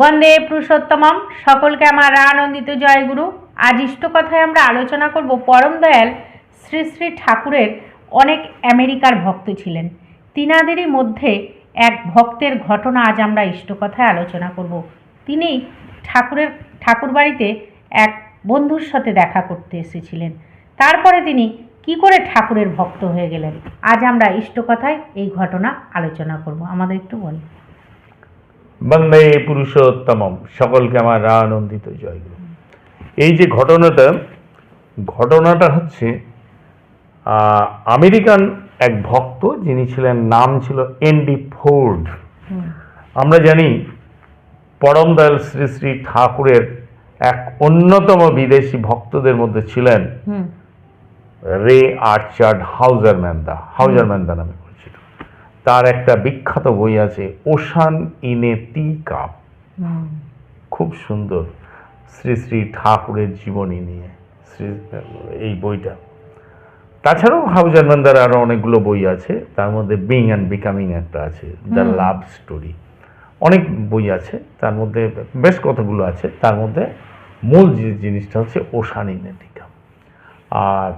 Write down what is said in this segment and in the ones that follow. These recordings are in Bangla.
বন্দে পুরুষোত্তমম। সকলকে আমার আনন্দিত জয়গুরু। আজ ইষ্টকথায় আমরা আলোচনা করব পরম দয়াল শ্রী শ্রী ঠাকুরের অনেক আমেরিকার ভক্ত ছিলেন। তিনাদেরই মধ্যে এক ভক্তের ঘটনা আজ আমরা ইষ্টকথায় আলোচনা করব। তিনি ঠাকুর বাড়িতে এক বন্ধুর সাথে দেখা করতে এসেছিলেন। তারপরে তিনি কি করে ঠাকুরের ভক্ত হয়ে গেলেন, আজ আমরা ইষ্টকথায় এই ঘটনা আলোচনা করব। আমাদের একটু বলি। বন্দে পুরুষোত্তমম। সকলকে আমার আনন্দিত জয়গুরু। এই যে ঘটনাটা হচ্ছে আমেরিকান এক ভক্ত, যিনি ছিলেন, নাম ছিল এনডি ফোর্ড। আমরা জানি পরম দয়াল শ্রী শ্রী ঠাকুরের এক অন্যতম বিদেশি ভক্তদের মধ্যে ছিলেন রে আর্চার্ড হাউজারম্যানদা নামে পরিচিত। তার একটা বিখ্যাত বই আছে, ocean in a T cup. খুব সুন্দর, শ্রী শ্রী ঠাকুরের জীবনী নিয়ে এই বইটা। তাছাড়াও হাউজারম্যানদার আরো অনেকগুলো বই আছে, তার মধ্যে বিং অ্যান্ড বিকামিং একটা আছে, দ্য লাভ স্টোরি। অনেক বই আছে, তার মধ্যে বেশ কতগুলো আছে। তার মধ্যে মূল যে জিনিসটা হচ্ছে ocean in a teacup. আর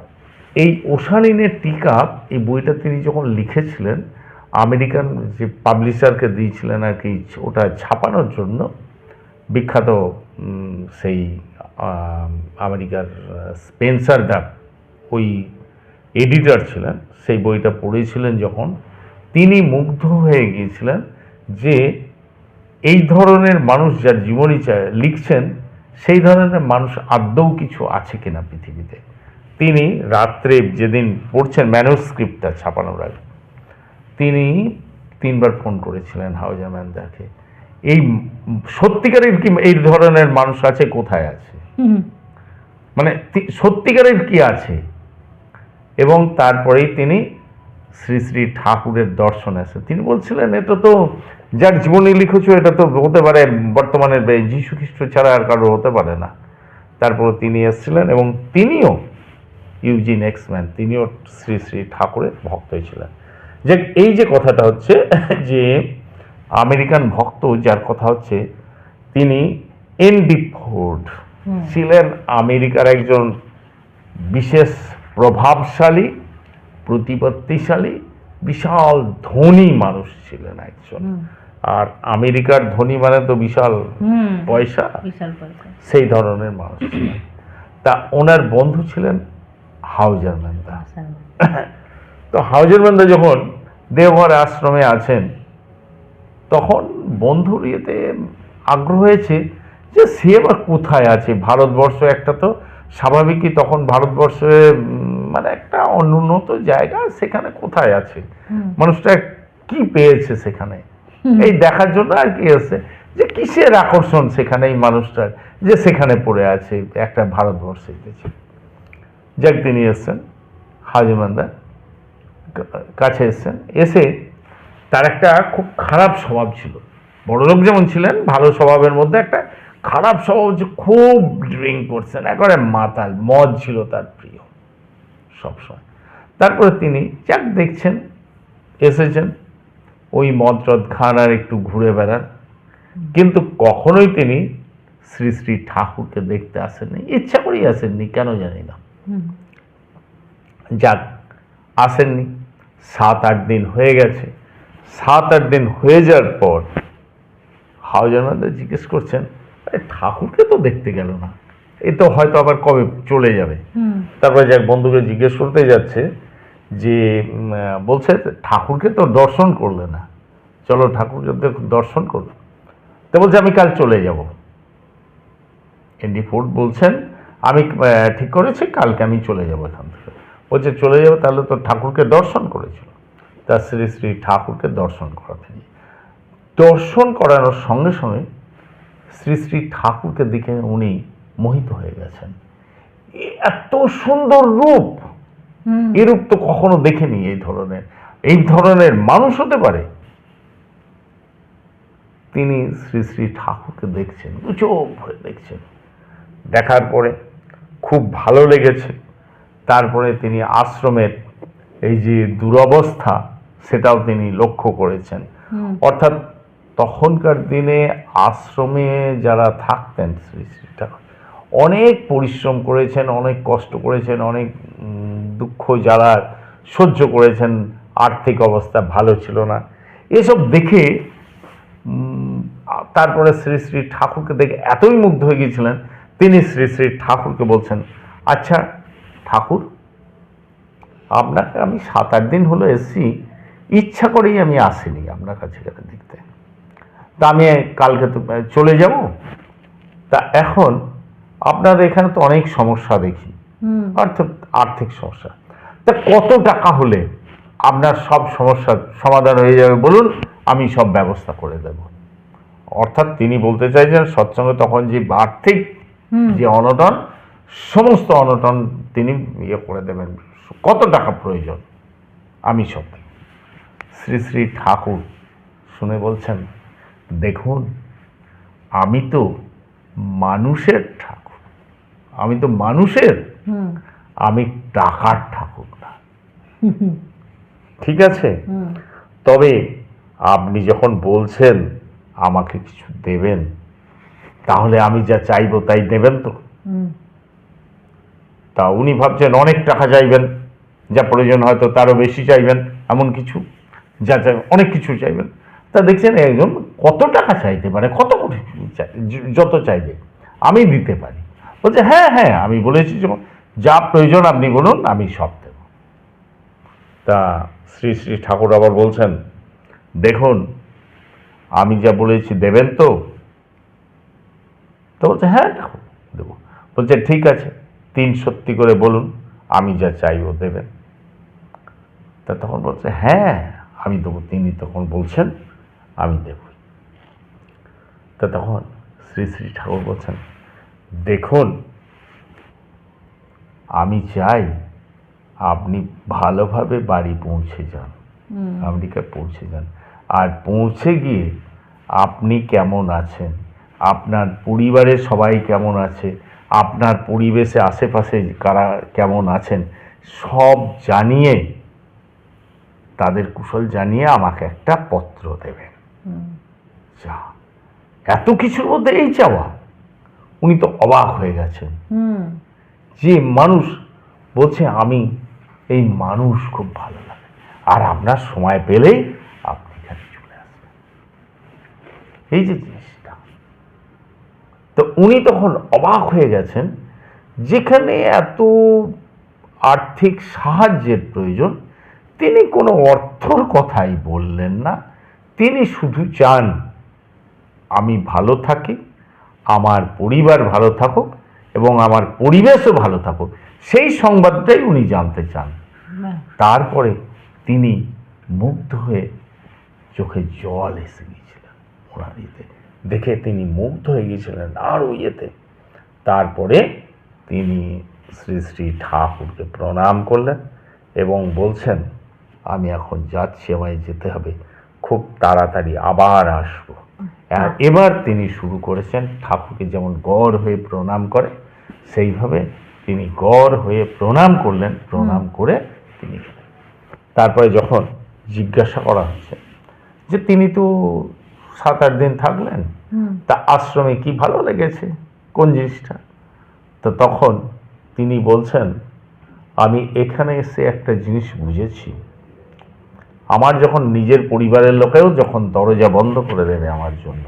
এই ocean in a teacup, এই বইটা তিনি যখন লিখেছিলেন, আমেরিকান যে পাবলিশারকে দিয়েছিলেন আর কি ওটা ছাপানোর জন্য। বিখ্যাত সেই আমেরিকার স্পেন্সার ডাক ওই এডিটর ছিলেন। সেই বইটা পড়েছিলেন যখন, তিনি মুগ্ধ হয়ে গিয়েছিলেন যে এই ধরনের মানুষ যার জীবনী লিখছেন, সেই ধরনের মানুষ আদৌ কিছু আছে কিনা পৃথিবীতে। তিনি রাত্রে যেদিন পড়ছেন ম্যানুস্ক্রিপ্টটা ছাপানোর আগে, তিনি 3বার ফোন করেছিলেন হাউজারম্যানদাকে, এই সত্যিকারের কি এই ধরনের মানুষ আছে, কোথায় আছে, মানে সত্যিকারের কি আছে। এবং তারপরেই তিনি শ্রী শ্রী ঠাকুরের দর্শন আছে। তিনি বলছিলেন, এটা তো যার জীবনী লিখেছো, এটা তো হতে পারে বর্তমানের যীশু খ্রিস্ট ছাড়া আর কারো হতে পারে না। তারপর তিনি এসেছিলেন এবং তিনিও ইউজিন এক্সম্যান, তিনিও শ্রী শ্রী ঠাকুরের ভক্ত ছিলেন। যে এই যে কথাটা হচ্ছে যে আমেরিকান ভক্ত যার কথা হচ্ছে, তিনি এনডি ফোর্ড ছিলেন আমেরিকার একজন বিশেষ প্রভাবশালী, প্রতিপত্তিশালী, বিশাল ধনী মানুষ ছিলেন একজন। আর আমেরিকার ধনী মানে তো বিশাল পয়সা, সেই ধরনের মানুষ ছিলেন। তা ওনার বন্ধু ছিলেন হাউজারম্যানদা। তো হাউজারম্যানদা যখন দেওঘর আশ্রমে আছেন, তখন বন্ধুর ইয়েতে আগ্রহ হয়েছে যে সে আবার কোথায় আছে। ভারতবর্ষ একটা তো স্বাভাবিকই, তখন ভারতবর্ষে মানে একটা অনুন্নত জায়গা, সেখানে কোথায় আছে, মানুষটা কি পেয়েছে সেখানে, এই দেখার জন্য আর কি আছে, যে কিসের আকর্ষণ সেখানে এই মানুষটার, যে সেখানে পড়ে আছে একটা ভারতবর্ষে। যাক, তিনি এসছেন হাউজারম্যানদার কাছে, এসছেন। এসে তার একটা খুব খারাপ স্বভাব ছিল। বড়লোক যেমন ছিলেন, ভালো স্বভাবের মধ্যে একটা খারাপ স্বভাব হচ্ছে খুব ড্রিঙ্ক করছেন, একেবারে মাতাল, মদ ছিল তার প্রিয় সবসময়। তারপরে তিনি যাক দেখছেন, এসেছেন ওই মদ টদ খান আর একটু ঘুরে বেড়ান, কিন্তু কখনোই তিনি শ্রী শ্রী ঠাকুরকে দেখতে আসেননি, ইচ্ছা করেই আসেননি, কেন জানি না। যাক, আসেননি। 7-8 দিন হয়ে গেছে। 7-8 দিন হয়ে যাওয়ার পর হাউজারম্যানদা জিজ্ঞেস করছেন, ঠাকুরকে তো দেখতে গেল না, এই তো হয়তো আবার কবে চলে যাবে। তারপরে যাক বন্ধুকে জিজ্ঞেস করতে যাচ্ছে যে, বলছে ঠাকুরকে তো দর্শন করলে না, চলো ঠাকুরকে দর্শন করো। তো বলছে আমি কাল চলে যাব। এনডি ফোর্ড বলছেন, আমি ঠিক করেছি কালকে আমি চলে যাব এখান থেকে। বলছে চলে যাবো, তাহলে তো ঠাকুরকে দর্শন করেছিল। তা শ্রী শ্রী ঠাকুরকে দর্শন করাতেন। দর্শন করানোর সঙ্গে সঙ্গে শ্রী শ্রী ঠাকুরকে দেখে উনি মোহিত হয়ে গেছেন। এত সুন্দর রূপ, এই রূপ তো কখনো দেখেনি। এই ধরনের মানুষ হতে পারে। তিনি শ্রী শ্রী ঠাকুরকে দেখছেন, চোখ ভরে দেখছেন। দেখার পরে খুব ভালো লেগেছে। তারপরে তিনি আশ্রমের এই যে দুরবস্থা, সেটাও তিনি লক্ষ্য করেছেন। অর্থাৎ তখনকার দিনে আশ্রমে যারা থাকতেন শ্রী শ্রী ঠাকুর অনেক পরিশ্রম করেছেন, অনেক কষ্ট করেছেন, অনেক দুঃখ জ্বালা সহ্য করেছেন, আর্থিক অবস্থা ভালো ছিল না। এসব দেখে তারপরে শ্রী শ্রী ঠাকুরকে দেখে এতই মুগ্ধ হয়ে গিয়েছিলেন, তিনি শ্রী শ্রী ঠাকুরকে বলছেন, আচ্ছা ঠাকুর, আপনাকে আমি 7-8 দিন হলো এসেছি, ইচ্ছা করেই আমি আসিনি আপনার কাছে এখানে দেখতে, তা আমি কালকে তো চলে যাব। তা এখন আপনার এখানে তো অনেক সমস্যা দেখি, আর্থিক সমস্যা, তা কত টাকা হলে আপনার সব সমস্যার সমাধান হয়ে যাবে বলুন, আমি সব ব্যবস্থা করে দেব। অর্থাৎ তিনি বলতে চাইছেন সৎসঙ্গে তখন যে আর্থিক যে অনটন, সমস্ত অনটন তিনি ইয়ে করে দেবেন, কত টাকা প্রয়োজন আমি সব দেব। শ্রী শ্রী ঠাকুর শুনে বলছেন, দেখুন আমি তো মানুষের ঠাকুর, আমি তো মানুষের, আমি টাকার ঠাকুর না। ঠিক আছে, তবে আপনি যখন বলছেন আমাকে কিছু দেবেন, তাহলে আমি যা চাইবো তাই দেবেন তো? তা উনি ভাবছেন অনেক টাকা চাইবেন, যা প্রয়োজন হয়তো তারও বেশি চাইবেন, এমন কিছু যা অনেক কিছু চাইবেন। তা দেখছেন একজন কত টাকা চাইতে পারে, কত কোটি যত চাইবে আমি দিতে পারি। বলছে হ্যাঁ হ্যাঁ, আমি বলেছি যা প্রয়োজন আপনি বলুন, আমি সব দেব। তা শ্রী শ্রী ঠাকুর আবার বলছেন, দেখুন আমি যা বলেছি দেবেন তো? তো বলছে হ্যাঁ ঠাকুর দেবো। বলছে ঠিক আছে, 3 সত্যি করে বলুন, আমি যা চাইবো দেবেন। তা তখন বলছে হ্যাঁ আমি দেবো। তিনি তখন বলছেন আমি দেব। তা তখন শ্রী শ্রী ঠাকুর বলছেন, দেখুন আমি চাই আপনি ভালোভাবে বাড়ি পৌঁছে যান, আমেরিকা পৌঁছে যান, আর পৌঁছে গিয়ে আপনি কেমন আছেন, আপনার পরিবারের সবাই কেমন আছে, আপনার পরিবেশে আশেপাশে কারা কেমন আছেন, সব জানিয়ে, তাদের কুশল জানিয়ে আমাকে একটা পত্র দেবেন। যা, এত কিছুর মধ্যে এই চাওয়া! উনি তো অবাক হয়ে গেছেন যে মানুষ বলছে আমি এই মানুষ খুব ভালো লাগে, আর আপনার সময় পেলেই আপনি এখানে চলে আসবেন, এই যে জিনিসটা। তো উনি তখন অবাক হয়ে গেছেন, যেখানে এত আর্থিক সাহায্যের প্রয়োজন, তিনি কোনো অর্থর কথাই বললেন না, তিনি শুধু চান আমি ভালো থাকি, আমার পরিবার ভালো থাকুক এবং আমার পরিবেশও ভালো থাকুক, সেই সংবাদটাই উনি জানতে চান। তারপরে তিনি মুগ্ধ হয়ে চোখে জল এসে গিয়েছিলেন, ওনার ইয়েতে দেখে তিনি মুগ্ধ হয়ে গিয়েছিলেন আর ইয়েতে। তারপরে তিনি শ্রী শ্রী ঠাকুরকে প্রণাম করলেন এবং বলছেন আমি এখন যাচ্ছি, আমায় যেতে হবে, খুব তাড়াতাড়ি আবার আসবো। আর এবার তিনি শুরু করেছেন ঠাকুরকে যেমন গড় হয়ে প্রণাম করে, সেইভাবে তিনি গড় হয়ে প্রণাম করলেন। প্রণাম করে তিনি গেলেন। তারপরে যখন জিজ্ঞাসা করা হচ্ছে যে তিনি তো 7-8 দিন থাকলেন, তা আশ্রমে কি ভালো লেগেছে, কোন জিনিসটা? তো তখন তিনি বলছেন, আমি এখানে এসে একটা জিনিস বুঝেছি, আমার যখন নিজের পরিবারের লোকেও যখন দরজা বন্ধ করে দেবে আমার জন্য,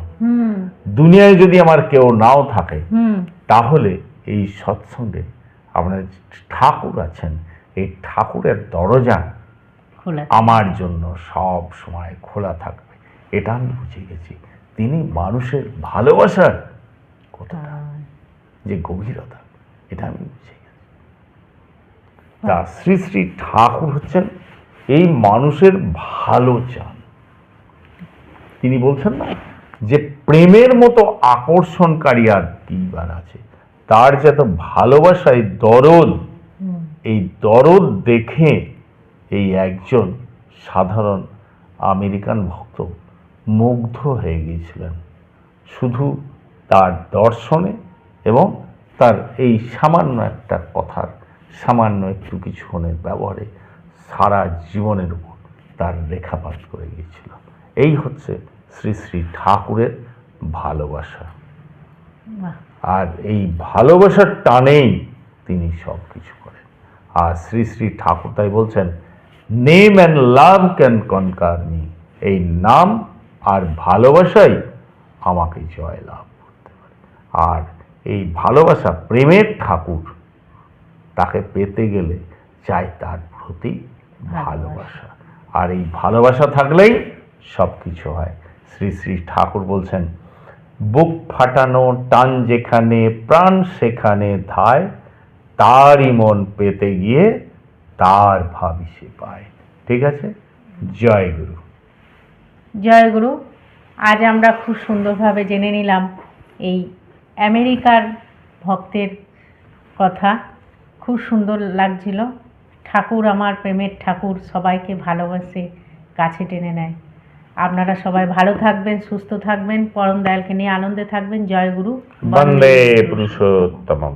দুনিয়ায় যদি আমার কেউ নাও থাকে, তাহলে এই সৎসঙ্গে আপনার ঠাকুর আছেন, এই ঠাকুরের দরজা আমার জন্য সব সময় খোলা থাকবে। এটা আমি বুঝে গেছি, তিনি মানুষের ভালোবাসার কথাটা যে গভীরতা, এটা আমি বুঝে গেছি। তা শ্রী শ্রী ঠাকুর হচ্ছেন এই মানুষের ভালো চান। তিনি বলছেন না যে প্রেমের মতো আকর্ষণকারী আর কি বার আছে, তার যত ভালোবাসা, এই দরদ, এই দরদ দেখে এই একজন সাধারণ আমেরিকান ভক্ত মুগ্ধ হয়ে গিয়েছিলেন, শুধু তার দর্শনে এবং তার এই সামান্য একটা কথার, সামান্য একটু কিছুক্ষণের ব্যবহারে সারা জীবনের উপর তার রেখাপাত করে গিয়েছিল। এই হচ্ছে শ্রী শ্রী ঠাকুরের ভালোবাসা। বাহ, আর এই ভালোবাসার টানেই তিনি সব কিছু করেন। আর শ্রী শ্রী ঠাকুর তাই বলছেন, name and love can কনকার me. এই নাম আর ভালোবাসাই আমাকে জয় লাভ করতে পারে। আর এই ভালোবাসা প্রেমের ঠাকুর, তাকে পেতে গেলে চাই তার প্রতি ভালোবাসা। আর এই ভালোবাসা থাকলেই সব কিছু হয়। শ্রী শ্রী ঠাকুর বলছেন, বুক ফাটানো টান যেখানে, প্রাণ সেখানে ধায়, তারই মন পেতে গিয়ে তার ভাবি সে পায়। ঠিক আছে, জয় গুরু। জয় গুরু। আজ আমরা খুব সুন্দরভাবে জেনে নিলাম এই আমেরিকার ভক্তের কথা। খুব সুন্দর লাগছিল। ঠাকুর আমার প্রেমের ঠাকুর, সবাইকে ভালোবাসে, কাছে টেনে নেয়। আপনারা সবাই ভালো থাকবেন, সুস্থ থাকবেন, পরম দয়ালকে নিয়ে আনন্দে থাকবেন। জয় গুরু। বন্দে পুরুষোত্তমম।